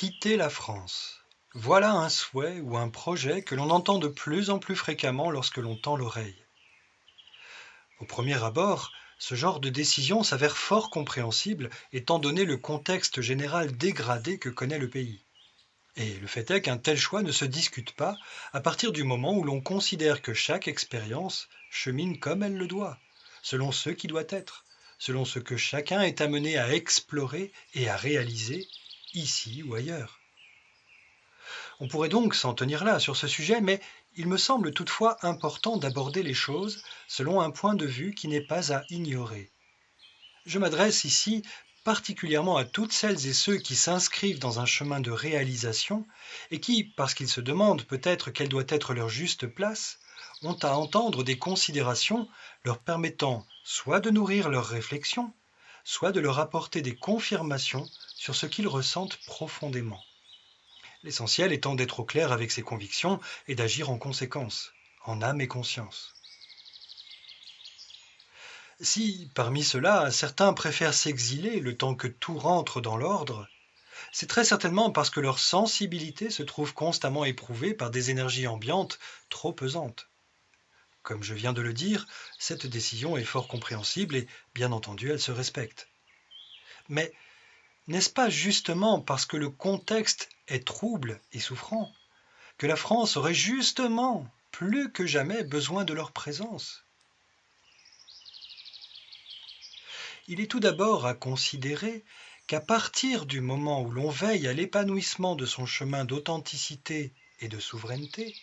Quitter la France. Voilà un souhait ou un projet que l'on entend de plus en plus fréquemment lorsque l'on tend l'oreille. Au premier abord, ce genre de décision s'avère fort compréhensible étant donné le contexte général dégradé que connaît le pays. Et le fait est qu'un tel choix ne se discute pas à partir du moment où l'on considère que chaque expérience chemine comme elle le doit, selon ce qui doit être, selon ce que chacun est amené à explorer et à réaliser, ici ou ailleurs. On pourrait donc s'en tenir là sur ce sujet, mais il me semble toutefois important d'aborder les choses selon un point de vue qui n'est pas à ignorer. Je m'adresse ici particulièrement à toutes celles et ceux qui s'inscrivent dans un chemin de réalisation et qui, parce qu'ils se demandent peut-être quelle doit être leur juste place, ont à entendre des considérations leur permettant soit de nourrir leurs réflexions, soit de leur apporter des confirmations sur ce qu'ils ressentent profondément. L'essentiel étant d'être au clair avec ses convictions et d'agir en conséquence, en âme et conscience. Si, parmi ceux-là, certains préfèrent s'exiler le temps que tout rentre dans l'ordre, c'est très certainement parce que leur sensibilité se trouve constamment éprouvée par des énergies ambiantes trop pesantes. Comme je viens de le dire, cette décision est fort compréhensible et, bien entendu, elle se respecte. Mais n'est-ce pas justement parce que le contexte est trouble et souffrant que la France aurait justement, plus que jamais, besoin de leur présence? Il est tout d'abord à considérer qu'à partir du moment où l'on veille à l'épanouissement de son chemin d'authenticité et de souveraineté,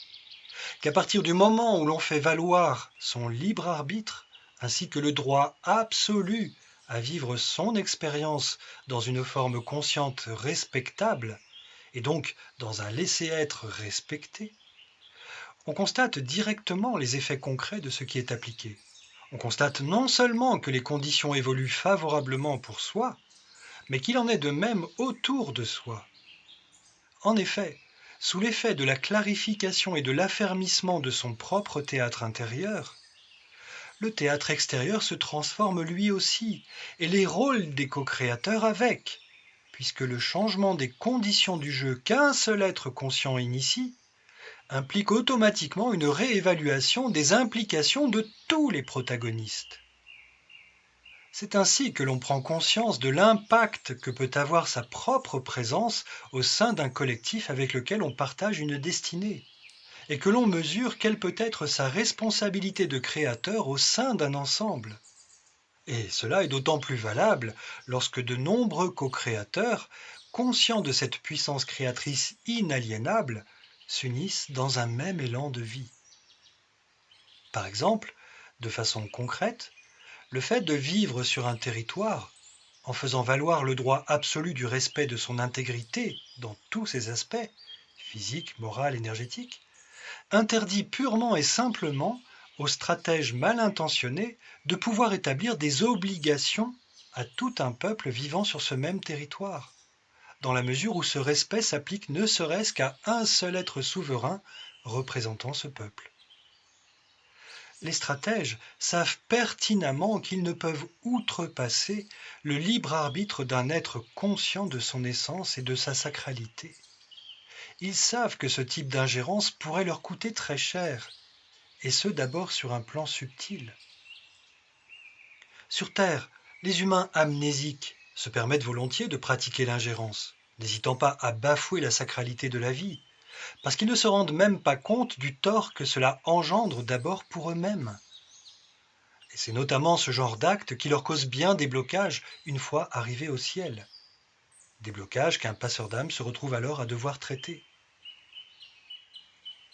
qu'à partir du moment où l'on fait valoir son libre arbitre, ainsi que le droit absolu à vivre son expérience dans une forme consciente respectable, et donc dans un laisser-être respecté, on constate directement les effets concrets de ce qui est appliqué. On constate non seulement que les conditions évoluent favorablement pour soi, mais qu'il en est de même autour de soi. En effet, sous l'effet de la clarification et de l'affermissement de son propre théâtre intérieur, le théâtre extérieur se transforme lui aussi, et les rôles des co-créateurs avec, puisque le changement des conditions du jeu qu'un seul être conscient initie implique automatiquement une réévaluation des implications de tous les protagonistes. C'est ainsi que l'on prend conscience de l'impact que peut avoir sa propre présence au sein d'un collectif avec lequel on partage une destinée, et que l'on mesure quelle peut être sa responsabilité de créateur au sein d'un ensemble. Et cela est d'autant plus valable lorsque de nombreux co-créateurs, conscients de cette puissance créatrice inaliénable, s'unissent dans un même élan de vie. Par exemple, de façon concrète, le fait de vivre sur un territoire, en faisant valoir le droit absolu du respect de son intégrité dans tous ses aspects, physique, moral, énergétique, interdit purement et simplement aux stratèges mal intentionnés de pouvoir établir des obligations à tout un peuple vivant sur ce même territoire, dans la mesure où ce respect s'applique ne serait-ce qu'à un seul être souverain représentant ce peuple. Les stratèges savent pertinemment qu'ils ne peuvent outrepasser le libre arbitre d'un être conscient de son essence et de sa sacralité. Ils savent que ce type d'ingérence pourrait leur coûter très cher, et ce d'abord sur un plan subtil. Sur Terre, les humains amnésiques se permettent volontiers de pratiquer l'ingérence, n'hésitant pas à bafouer la sacralité de la vie, parce qu'ils ne se rendent même pas compte du tort que cela engendre d'abord pour eux-mêmes. Et c'est notamment ce genre d'acte qui leur cause bien des blocages une fois arrivés au ciel. Des blocages qu'un passeur d'âme se retrouve alors à devoir traiter.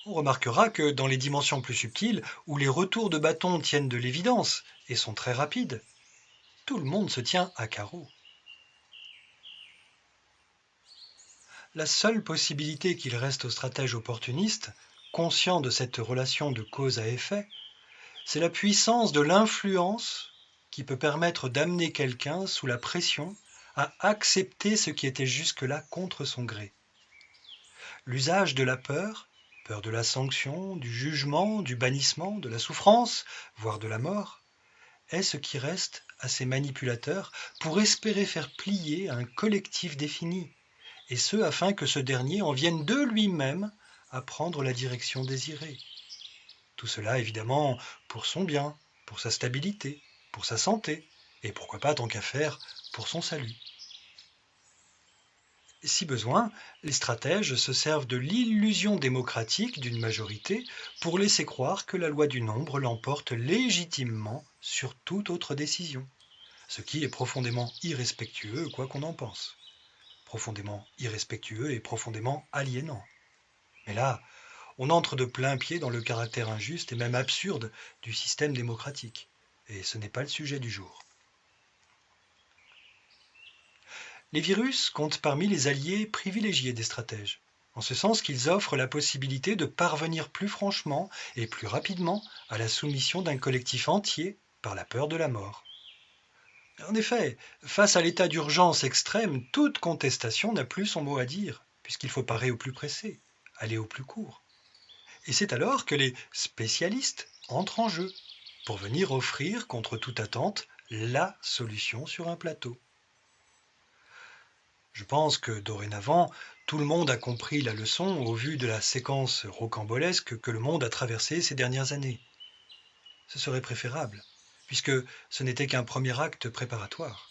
On remarquera que dans les dimensions plus subtiles, où les retours de bâton tiennent de l'évidence et sont très rapides, tout le monde se tient à carreau. La seule possibilité qu'il reste aux stratèges opportunistes, conscients de cette relation de cause à effet, c'est la puissance de l'influence qui peut permettre d'amener quelqu'un sous la pression à accepter ce qui était jusque-là contre son gré. L'usage de la peur de la sanction, du jugement, du bannissement, de la souffrance, voire de la mort, est ce qui reste à ces manipulateurs pour espérer faire plier un collectif défini et ce afin que ce dernier en vienne de lui-même à prendre la direction désirée. Tout cela évidemment pour son bien, pour sa stabilité, pour sa santé, et pourquoi pas tant qu'à faire, pour son salut. Si besoin, les stratèges se servent de l'illusion démocratique d'une majorité pour laisser croire que la loi du nombre l'emporte légitimement sur toute autre décision, ce qui est profondément irrespectueux, quoi qu'on en pense. Profondément irrespectueux et profondément aliénant. Mais là, on entre de plein pied dans le caractère injuste et même absurde du système démocratique, et ce n'est pas le sujet du jour. Les virus comptent parmi les alliés privilégiés des stratèges, en ce sens qu'ils offrent la possibilité de parvenir plus franchement et plus rapidement à la soumission d'un collectif entier par la peur de la mort. En effet, face à l'état d'urgence extrême, toute contestation n'a plus son mot à dire, puisqu'il faut parer au plus pressé, aller au plus court. Et c'est alors que les spécialistes entrent en jeu, pour venir offrir, contre toute attente, la solution sur un plateau. Je pense que dorénavant, tout le monde a compris la leçon au vu de la séquence rocambolesque que le monde a traversée ces dernières années. Ce serait préférable, puisque ce n'était qu'un premier acte préparatoire.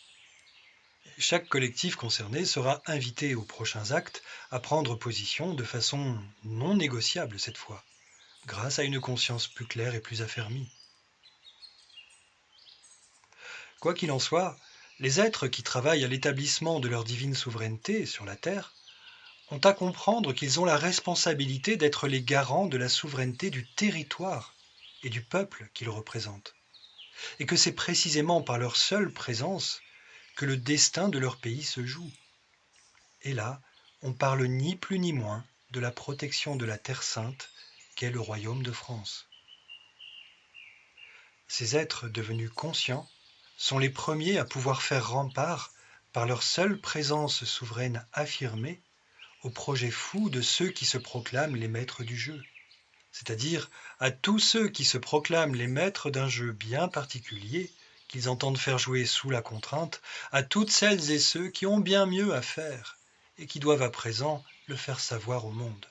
Chaque collectif concerné sera invité aux prochains actes à prendre position de façon non négociable cette fois, grâce à une conscience plus claire et plus affermie. Quoi qu'il en soit, les êtres qui travaillent à l'établissement de leur divine souveraineté sur la Terre ont à comprendre qu'ils ont la responsabilité d'être les garants de la souveraineté du territoire et du peuple qu'ils représentent, et que c'est précisément par leur seule présence que le destin de leur pays se joue. Et là, on parle ni plus ni moins de la protection de la Terre sainte qu'est le royaume de France. Ces êtres devenus conscients sont les premiers à pouvoir faire rempart, par leur seule présence souveraine affirmée, au projet fou de ceux qui se proclament les maîtres du jeu, c'est-à-dire à tous ceux qui se proclament les maîtres d'un jeu bien particulier, qu'ils entendent faire jouer sous la contrainte, à toutes celles et ceux qui ont bien mieux à faire, et qui doivent à présent le faire savoir au monde.